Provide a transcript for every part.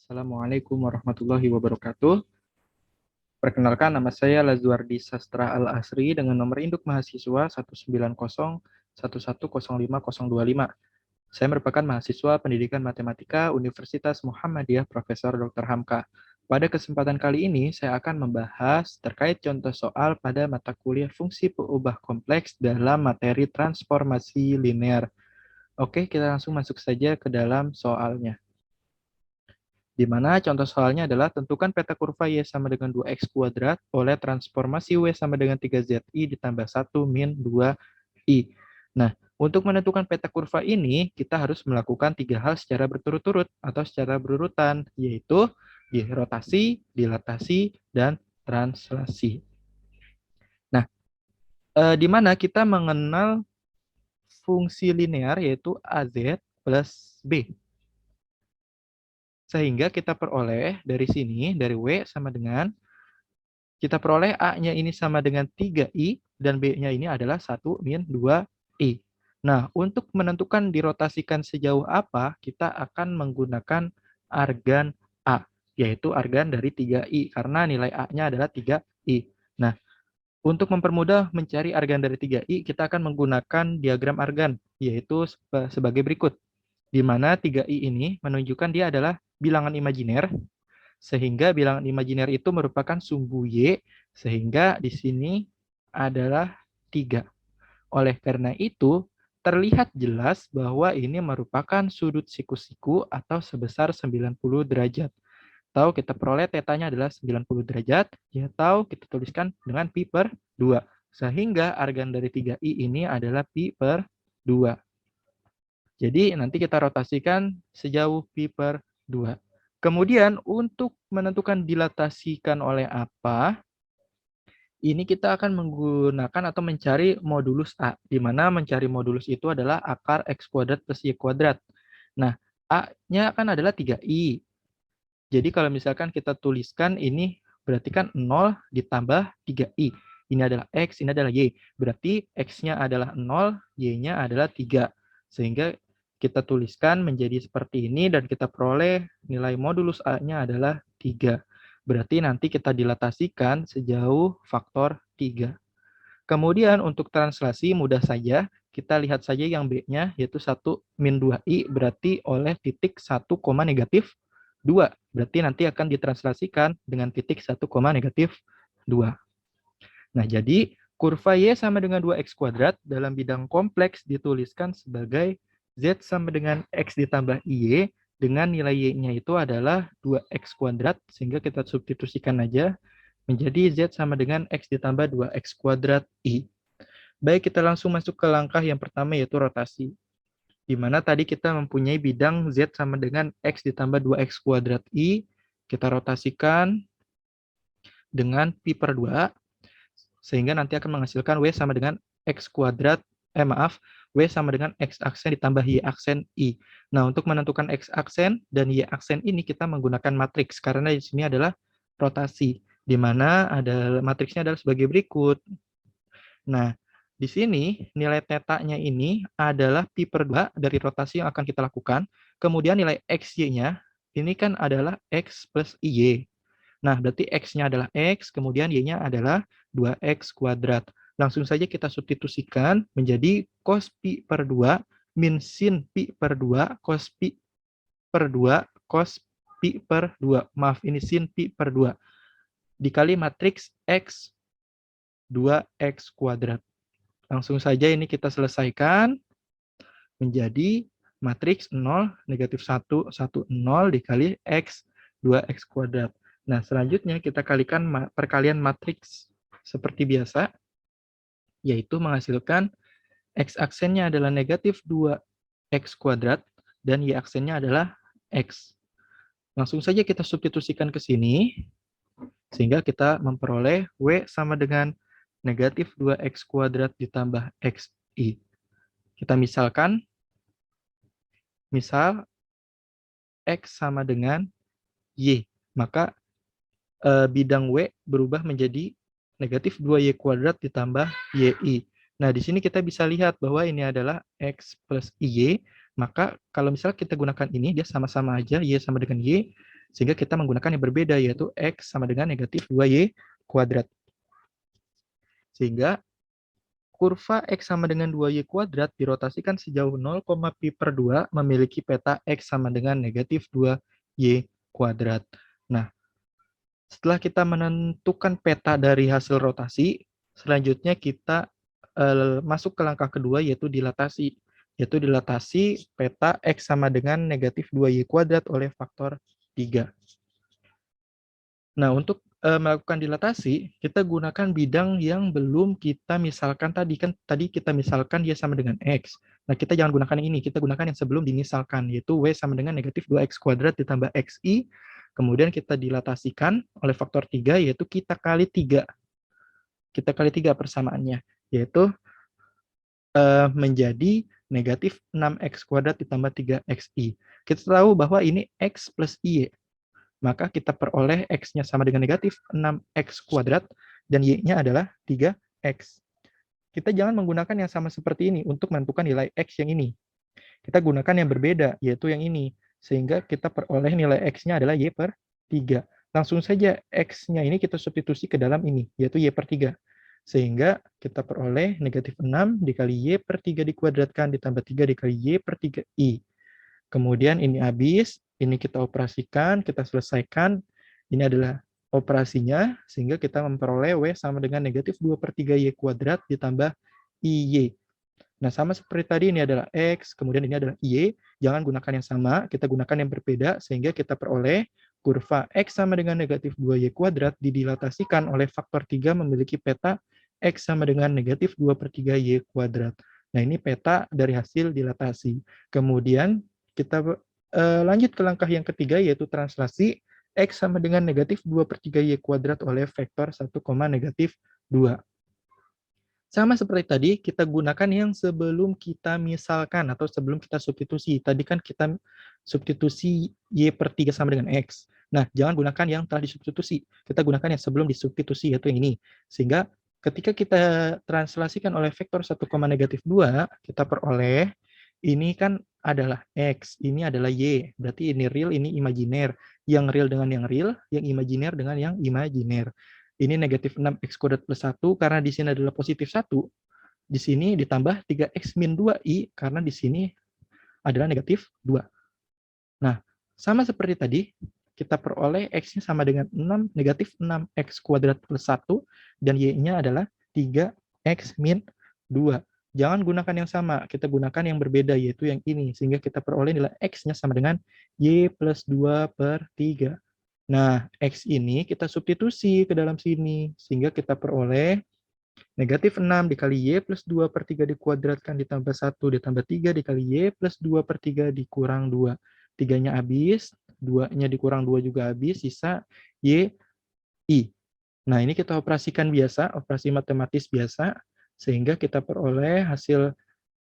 Assalamualaikum warahmatullahi wabarakatuh. Perkenalkan, nama saya Lazuardi Sastra Al-Asri dengan nomor induk mahasiswa 19011105025. Saya merupakan mahasiswa pendidikan matematika Universitas Muhammadiyah Profesor Dr. Hamka. Pada kesempatan kali ini, saya akan membahas terkait contoh soal pada mata kuliah fungsi peubah kompleks dalam materi transformasi linear. Oke, kita langsung masuk saja ke dalam soalnya. Di mana contoh soalnya adalah tentukan peta kurva Y sama dengan 2X kuadrat oleh transformasi W sama dengan 3ZI ditambah 1 min 2I. Nah, untuk menentukan peta kurva ini, kita harus melakukan 3 hal secara berturut-turut atau secara berurutan, yaitu rotasi, dilatasi, dan translasi. Nah, di mana kita mengenal fungsi linear yaitu AZ plus B. Sehingga kita peroleh dari sini, dari W sama dengan, kita peroleh A-nya ini sama dengan 3I, dan B-nya ini adalah 1 min 2I. Nah, untuk menentukan dirotasikan sejauh apa, kita akan menggunakan argan A, yaitu argan dari 3I, karena nilai A-nya adalah 3I. Nah, untuk mempermudah mencari argan dari 3I, kita akan menggunakan diagram argan, yaitu sebagai berikut. Di mana 3I ini menunjukkan dia adalah bilangan imajiner, sehingga bilangan imajiner itu merupakan sumbu Y, sehingga di sini adalah 3. Oleh karena itu, terlihat jelas bahwa ini merupakan sudut siku-siku atau sebesar 90 derajat. Atau kita peroleh tetanya adalah 90 derajat, atau kita tuliskan dengan pi per 2. Sehingga argan dari 3I ini adalah pi per 2. Jadi nanti kita rotasikan sejauh pi per 2. Kemudian untuk menentukan dilatasikan oleh apa, ini kita akan menggunakan atau mencari modulus A, di mana mencari modulus itu adalah akar X kuadrat plus Y kuadrat. Nah, A-nya kan adalah 3I. Jadi kalau misalkan kita tuliskan ini berarti kan 0 ditambah 3I. Ini adalah X, ini adalah Y. Berarti X-nya adalah 0, Y-nya adalah 3. Sehingga kita tuliskan menjadi seperti ini dan kita peroleh nilai modulus A-nya adalah 3. Berarti nanti kita dilatasikan sejauh faktor 3. Kemudian untuk translasi mudah saja, kita lihat saja yang B-nya yaitu 1 min 2I berarti oleh titik 1, negatif 2. Berarti nanti akan ditranslasikan dengan titik 1, negatif 2. Nah, jadi kurva Y sama dengan 2X kuadrat dalam bidang kompleks dituliskan sebagai Z sama dengan X ditambah Y dengan nilai Y-nya itu adalah 2X kuadrat, sehingga kita substitusikan aja menjadi Z sama dengan X ditambah 2X kuadrat I. Baik, kita langsung masuk ke langkah yang pertama yaitu rotasi. Di mana tadi kita mempunyai bidang Z sama dengan X ditambah 2X kuadrat I, kita rotasikan dengan pi per 2, sehingga nanti akan menghasilkan W sama dengan X kuadrat, W sama dengan X aksen ditambah Y aksen I. Nah, untuk menentukan X aksen dan Y aksen ini kita menggunakan matriks, karena di sini adalah rotasi, di mana ada matriksnya adalah sebagai berikut. Nah, di sini nilai tetanya ini adalah pi per 2 dari rotasi yang akan kita lakukan. Kemudian nilai XY-nya ini kan adalah X plus Y. Nah, berarti X-nya adalah X, kemudian Y-nya adalah 2X kuadrat. Langsung saja kita substitusikan menjadi cos pi per 2 min sin pi per 2 cos pi per 2 cos pi per 2. Maaf, ini sin pi per 2. Dikali matriks X 2X kuadrat. Langsung saja ini kita selesaikan menjadi matriks 0, negatif 1, 1, 0 dikali X 2X kuadrat. Nah, selanjutnya kita kalikan perkalian matriks seperti biasa, yaitu menghasilkan X aksennya adalah negatif 2X kuadrat dan Y aksennya adalah X. Langsung saja kita substitusikan ke sini, sehingga kita memperoleh W sama dengan negatif 2X kuadrat ditambah XI. Kita misalkan, misal X sama dengan Y, maka bidang W berubah menjadi negatif 2Y kuadrat ditambah YI. Nah, di sini kita bisa lihat bahwa ini adalah X plus Y, maka kalau misalnya kita gunakan ini, dia sama-sama aja, Y sama dengan Y, Sehingga kita menggunakan yang berbeda, yaitu X sama dengan negatif 2Y kuadrat. Sehingga kurva X sama dengan 2Y kuadrat dirotasikan sejauh 0,pi/2 memiliki peta X sama dengan negatif 2Y kuadrat. Nah, setelah kita menentukan peta dari hasil rotasi, selanjutnya kita masuk ke langkah kedua, yaitu dilatasi. Yaitu dilatasi peta X sama dengan negatif 2Y kuadrat oleh faktor 3. Nah, untuk melakukan dilatasi, kita gunakan bidang yang belum kita misalkan tadi. Kan tadi kita misalkan Y sama dengan X. Nah, kita jangan gunakan yang ini, kita gunakan yang sebelum dimisalkan, yaitu W sama dengan negatif 2X kuadrat ditambah XI. Kemudian kita dilatasikan oleh faktor 3, yaitu kita kali 3. Kita kali 3 persamaannya, yaitu menjadi negatif 6X kuadrat ditambah 3XI. Kita tahu bahwa ini X plus Y. Maka kita peroleh X-nya sama dengan negatif 6X kuadrat, dan Y-nya adalah 3X. Kita jangan menggunakan yang sama seperti ini untuk menentukan nilai X yang ini. Kita gunakan yang berbeda, yaitu yang ini. Sehingga kita peroleh nilai X-nya adalah Y/3. Langsung saja X-nya ini kita substitusi ke dalam ini, yaitu Y/3. Sehingga kita peroleh negatif 6 dikali Y/3 dikuadratkan ditambah 3 dikali Y/3I. Kemudian ini habis, ini kita operasikan, kita selesaikan. Ini adalah operasinya, sehingga kita memperoleh W sama dengan negatif 2/3Y kuadrat ditambah IY. Nah, sama seperti tadi, ini adalah X, kemudian ini adalah Y. Jangan gunakan yang sama, kita gunakan yang berbeda, sehingga kita peroleh kurva X sama dengan negatif 2Y kuadrat didilatasikan oleh faktor 3 memiliki peta X sama dengan negatif 2/3Y kuadrat. Nah, ini peta dari hasil dilatasi. Kemudian kita lanjut ke langkah yang ketiga, yaitu translasi X sama dengan negatif 2/3Y kuadrat oleh vektor 1, negatif 2. Sama seperti tadi, kita gunakan yang sebelum kita misalkan atau sebelum kita substitusi. Tadi kan kita substitusi Y/3 sama dengan X. Nah, jangan gunakan yang telah disubstitusi. Kita gunakan yang sebelum disubstitusi, yaitu yang ini. Sehingga ketika kita translasikan oleh vektor 1, negatif 2, kita peroleh ini kan adalah X, ini adalah Y. Berarti ini real, ini imajiner. Yang real dengan yang real, yang imajiner dengan yang imajiner. Ini negatif 6X kuadrat plus 1, karena di sini adalah positif 1. Di sini ditambah 3X min 2I, karena di sini adalah negatif 2. Nah, sama seperti tadi, kita peroleh X-nya sama dengan 6, negatif 6X kuadrat plus 1, dan Y-nya /adalah 3X min 2. Jangan gunakan yang sama, kita gunakan yang berbeda, yaitu yang ini. Sehingga kita peroleh nilai X-nya sama dengan Y plus 2/3. Nah, X ini kita substitusi ke dalam sini. Sehingga kita peroleh negatif 6 dikali Y plus 2/3 dikuadratkan ditambah 1 ditambah 3 dikali Y plus 2/3 dikurang 2. 3-nya habis, 2-nya dikurang 2 juga habis, sisa Y, I. Nah, ini kita operasikan biasa, operasi matematis biasa, sehingga kita peroleh hasil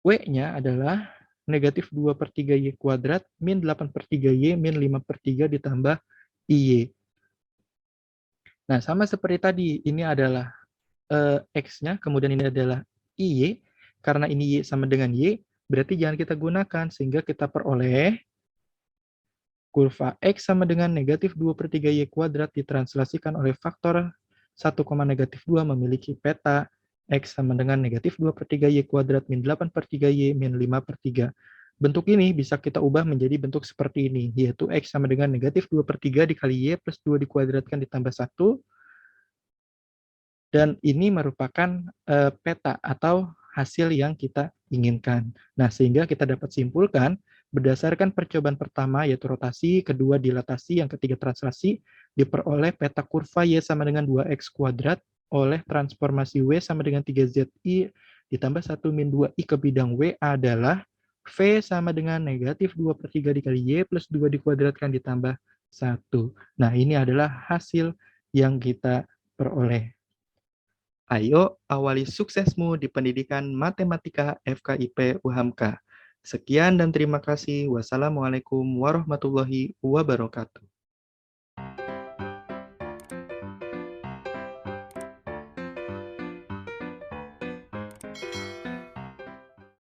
W-nya adalah negatif 2/3Y kuadrat min 8/3Y min 5/3 ditambah IY. Nah, sama seperti tadi, ini adalah X-nya, kemudian ini adalah IY, karena ini Y sama dengan Y, berarti jangan kita gunakan, sehingga kita peroleh kurva X sama dengan negatif 2/3Y kuadrat ditranslasikan oleh faktor 1, negatif 2 memiliki peta X sama dengan negatif 2/3Y kuadrat min 8/3Y min 5/3. Bentuk ini bisa kita ubah menjadi bentuk seperti ini, yaitu X sama dengan negatif 2/3 dikali Y plus 2 dikuadratkan ditambah 1, dan ini merupakan peta atau hasil yang kita inginkan. Nah, sehingga kita dapat simpulkan berdasarkan percobaan pertama, yaitu rotasi, kedua dilatasi, yang ketiga translasi, diperoleh peta kurva Y sama dengan 2X kuadrat oleh transformasi W sama dengan 3ZI ditambah 1 min 2I ke bidang W adalah V sama dengan negatif 2/3 dikali Y plus 2 dikuadratkan ditambah 1. Nah, ini adalah hasil yang kita peroleh. Ayo awali suksesmu di pendidikan Matematika FKIP UHAMKA. Sekian dan terima kasih. Wassalamualaikum warahmatullahi wabarakatuh.